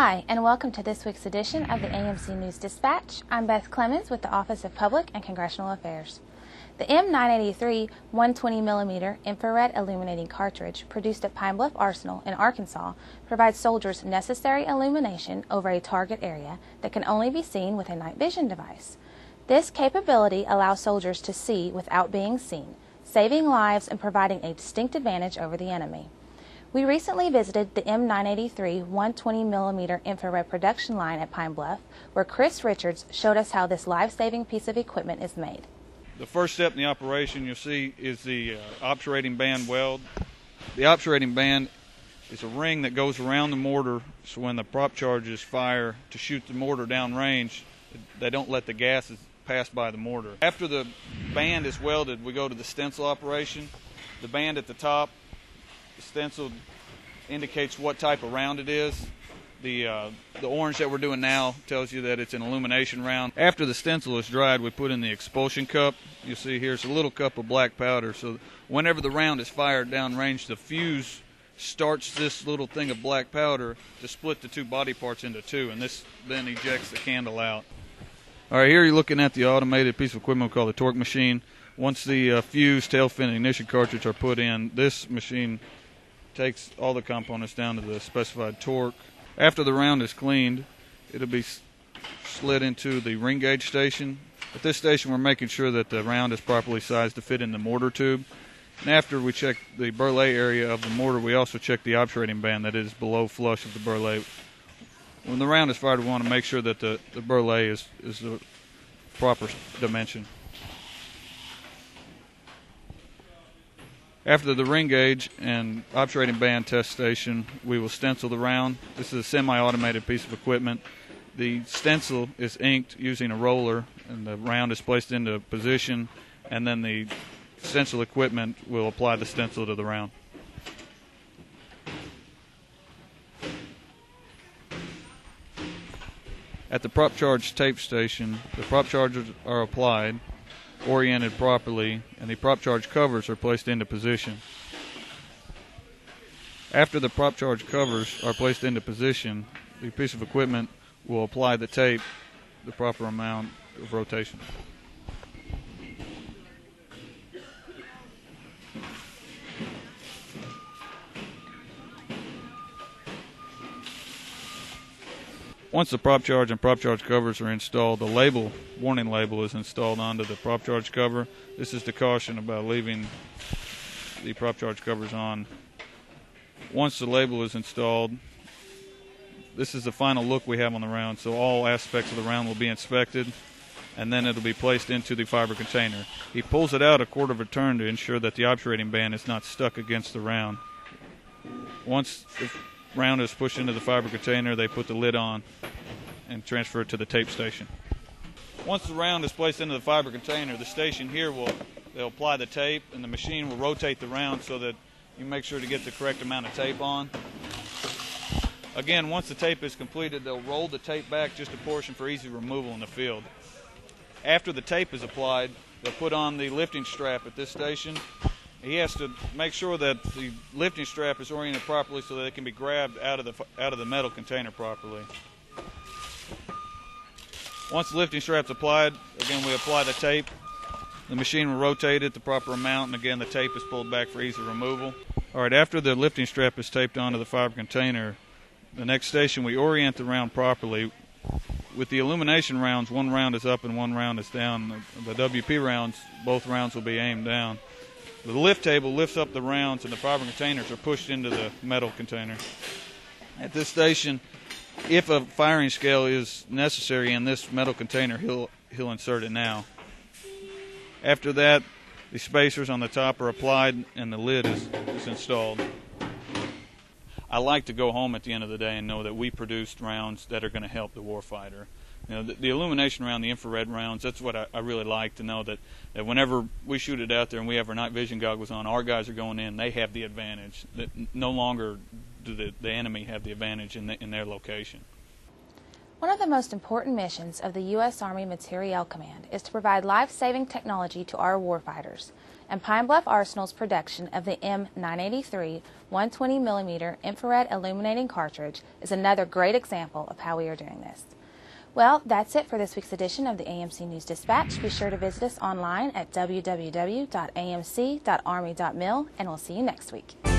Hi, and welcome to this week's edition of the AMC News Dispatch. I'm Beth Clemens with the Office of Public and Congressional Affairs. The M-983 120mm Infrared Illuminating Cartridge, produced at Pine Bluff Arsenal in Arkansas, provides soldiers necessary illumination over a target area that can only be seen with a night vision device. This capability allows soldiers to see without being seen, saving lives and providing a distinct advantage over the enemy. We recently visited the M-983 120mm infrared production line at Pine Bluff, where Chris Richards showed us how this life-saving piece of equipment is made. The first step in the operation you'll see is the obturating band weld. The obturating band is a ring that goes around the mortar, so when the prop charges fire to shoot the mortar downrange, they don't let the gases pass by the mortar. After the band is welded, we go to the stencil operation. The band at the top, the stencil indicates what type of round it is. The orange that we're doing now tells you that it's an illumination round. After the stencil is dried, we put in the expulsion cup. You see here's a little cup of black powder. So whenever the round is fired downrange, the fuse starts this little thing of black powder to split the two body parts into two, and this then ejects the candle out. All right, here you're looking at the automated piece of equipment called the torque machine. Once the fuse, tail fin, and ignition cartridge are put in, this machine takes all the components down to the specified torque. After the round is cleaned, it'll be slid into the ring gauge station. At this station, we're making sure that the round is properly sized to fit in the mortar tube. And after we check the burlap area of the mortar, we also check the obturating band that is below flush of the burlap. When the round is fired, we want to make sure that the burlap is the proper dimension. After the ring gauge and obturating band test station, we will stencil the round. This is a semi-automated piece of equipment. The stencil is inked using a roller, and the round is placed into position, and then the stencil equipment will apply the stencil to the round. At the prop charge tape station, the prop chargers are applied, oriented properly, and the prop charge covers are placed into position. After the prop charge covers are placed into position, the piece of equipment will apply the tape the proper amount of rotation. Once the prop charge and prop charge covers are installed, the warning label is installed onto the prop charge cover. This is the caution about leaving the prop charge covers on. Once the label is installed, this is the final look we have on the round, so all aspects of the round will be inspected, and then it'll be placed into the fiber container. He pulls it out a quarter of a turn to ensure that the obturating band is not stuck against the round. Once the round is pushed into the fiber container, they put the lid on and transfer it to the tape station. Once the round is placed into the fiber container, the station here they'll apply the tape, and the machine will rotate the round so that you make sure to get the correct amount of tape on. Again, once the tape is completed, they'll roll the tape back just a portion for easy removal in the field. After the tape is applied, they'll put on the lifting strap at this station. He has to make sure that the lifting strap is oriented properly so that it can be grabbed out of the metal container properly. Once the lifting strap's applied, again we apply the tape. The machine will rotate it the proper amount, and again the tape is pulled back for easy removal. All right, after the lifting strap is taped onto the fiber container, the next station we orient the round properly. With the illumination rounds, one round is up and one round is down. The WP rounds, both rounds will be aimed down. The lift table lifts up the rounds, and the fiber containers are pushed into the metal container. At this station, if a firing scale is necessary in this metal container, he'll insert it now. After that, the spacers on the top are applied and the lid is installed. I like to go home at the end of the day and know that we produced rounds that are going to help the warfighter. You know, the illumination round, the infrared rounds, that's what I really like to know, that whenever we shoot it out there and we have our night vision goggles on, our guys are going in, they have the advantage. That no longer do the enemy have the advantage in their location. One of the most important missions of the U.S. Army Materiel Command is to provide life-saving technology to our warfighters. and Pine Bluff Arsenal's production of the M-983 120mm infrared illuminating cartridge is another great example of how we are doing this. Well, that's it for this week's edition of the AMC News Dispatch. Be sure to visit us online at www.amc.army.mil, and we'll see you next week.